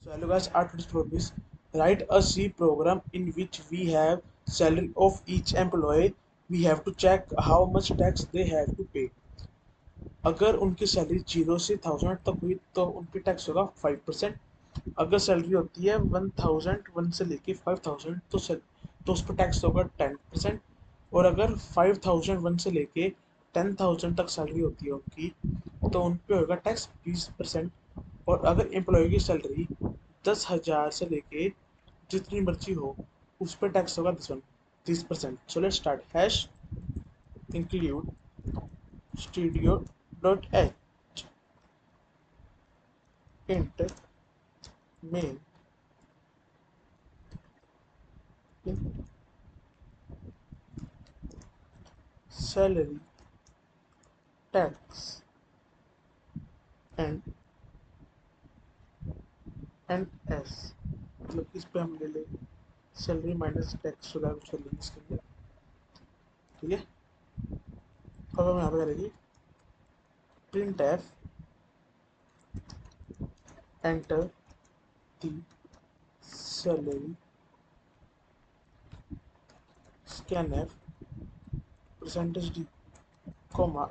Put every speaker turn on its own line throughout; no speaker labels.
So hello guys, our today's problem is write a C program in which we have salary of each employee. We have to check how much tax they have to pay. अगर उनकी salary 0 से 1000 तक हुई तो उन पे tax होगा 5%। अगर सैलरी होती है 1001 से लेके 5000 तो उस पर टैक्स होगा 10%। और अगर 5001 से लेके 10000 तक सैलरी होती है उनकी तो उन पे होगा टैक्स 20%। और अगर एम्प्लॉय की सैलरी 10,000 से लेके जितनी मर्जी हो उस पर टैक्स होगा 30%। So let's start hash include studio dot h int main int salary tax and s मतलब इस पे हम ले लेंगे सैलरी माइनस टैक्स वगैरह कुछ कर लेंगे इसके अंदर। ठीक है, अब हम यहाँ पे करेंगे print F enter the salary scan F percentage D comma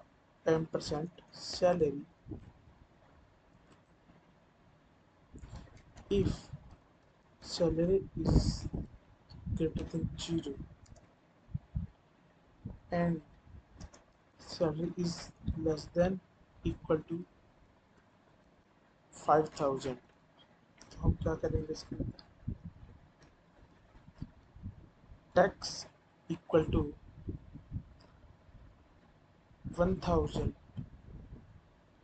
m% salary if salary is greater than 0 and salary is less than equal to 5000। तो हम क्या करेंगे इसके अंदर टैक्स इक्वल टू 1000।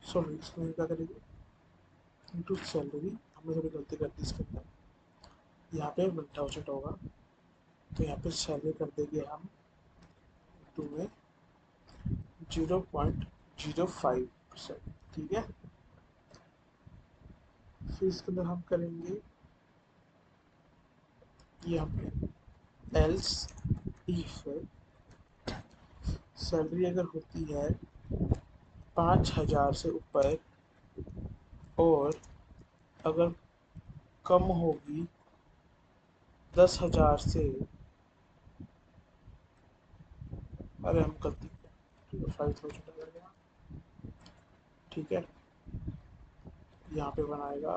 सॉरी, इसमें क्या करेंगे इंटू सैलरी। हमने थोड़ी गलती कर दी इसके अंदर, यहाँ पे 1000 होगा तो यहाँ पे सैलरी कर देंगे हम टू में 0.05%। ठीक है, फिर इसके अंदर हम करेंगे ये हमने एल्स इफ सैलरी अगर होती है 5000 से ऊपर और अगर कम होगी 10,000 से, अरे हम गलती 5000 आ गया। ठीक है, यहाँ पे बनाएगा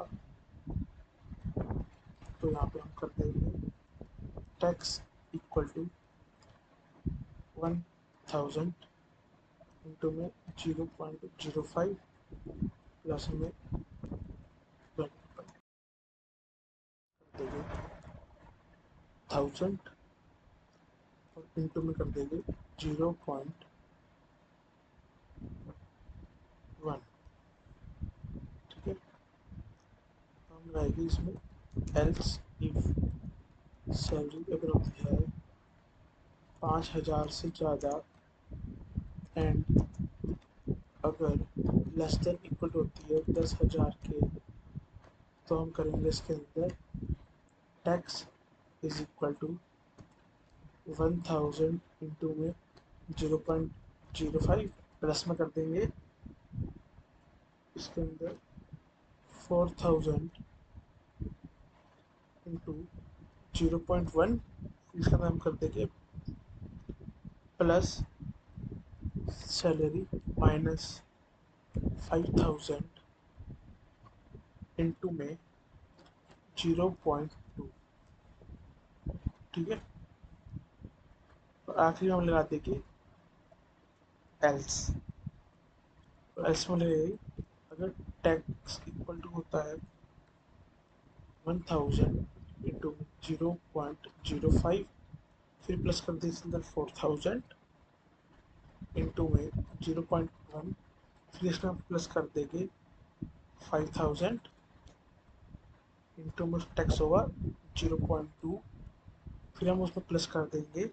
तो यहाँ पे हम कर देंगे टैक्स इक्वल टू 1000 इंटू में 0.05 प्लस में कर देंगे 1000 और इंटू में कर देंगे 0.1। ठीक है, हम रहेगी इसमें एल्स इफ सैलरी अगर होती है 5000 से ज़्यादा एंड अगर लेस देन इक्वल होती है 10,000 के तो हम करेंगे इसके अंदर tax is equal to 1000 into में 0.05 प्लस में कर देंगे इसके अंदर 4000 इंटू 0.1। इसका अंदर हम कर देंगे प्लस सैलरी माइनस 5000 इंटू में 0.2। ठीक है, और आखिरी हम लगा देंगे एल्स। एल्स में लगे अगर टैक्स इक्वल टू होता है 1000 इंटू 0.05 फिर प्लस कर दें इसके अंदर 4000 इंटू में 0.1 फिर इसमें हम प्लस कर देंगे 5000 इंटू में टैक्स होगा 0.2 फिर हम उसमें प्लस कर देंगे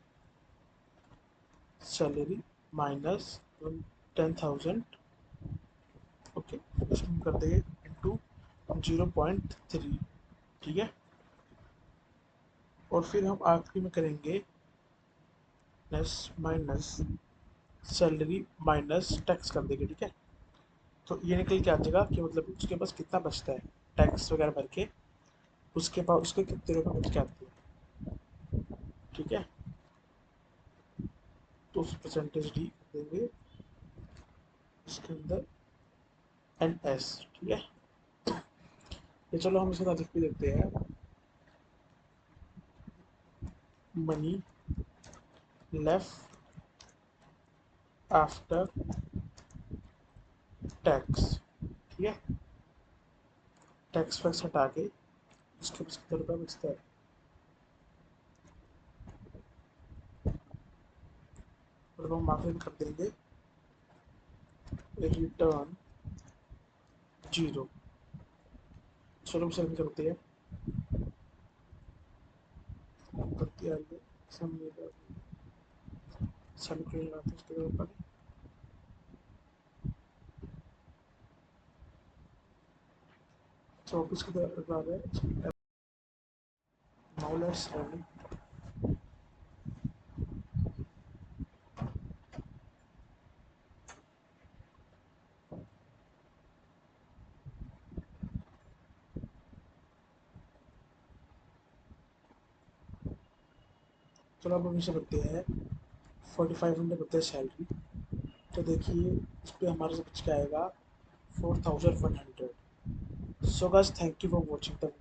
सैलरी माइनस 10,000। ओके, इसमें कर देंगे इंटू 0.3। ठीक है, और फिर हम आखिरी में करेंगे माइनस सैलरी माइनस टैक्स कर देंगे। ठीक है, तो ये निकल के आ जाएगा कि मतलब उसके पास कितना बचता है टैक्स वगैरह भर के। उसके पास उसके कितने रुपये बच के आते हैं। ठीक है, तो उस परसेंटेज डी देंगे इसके अंदर एन एस। ठीक है, ये चलो हम इसका लिख भी देते हैं। Money left after tax. ठीक है, टैक्स वैक्स हटा के उसके पास कितना रुपया बचता है। और हम आखिर में कर देंगे रिटर्न जीरो। चलो हम करते हैं, करते आइए समझेगा सेमीकोलन लगाते हैं उसके ऊपर। तो ऑफिस की बाद है। Now let's run. चलो अब हम इसे करते हैं 4500 करते हैं सैलरी। तो देखिए इस पर हमारे से बच के आएगा 4100। So guys, thank you for watching the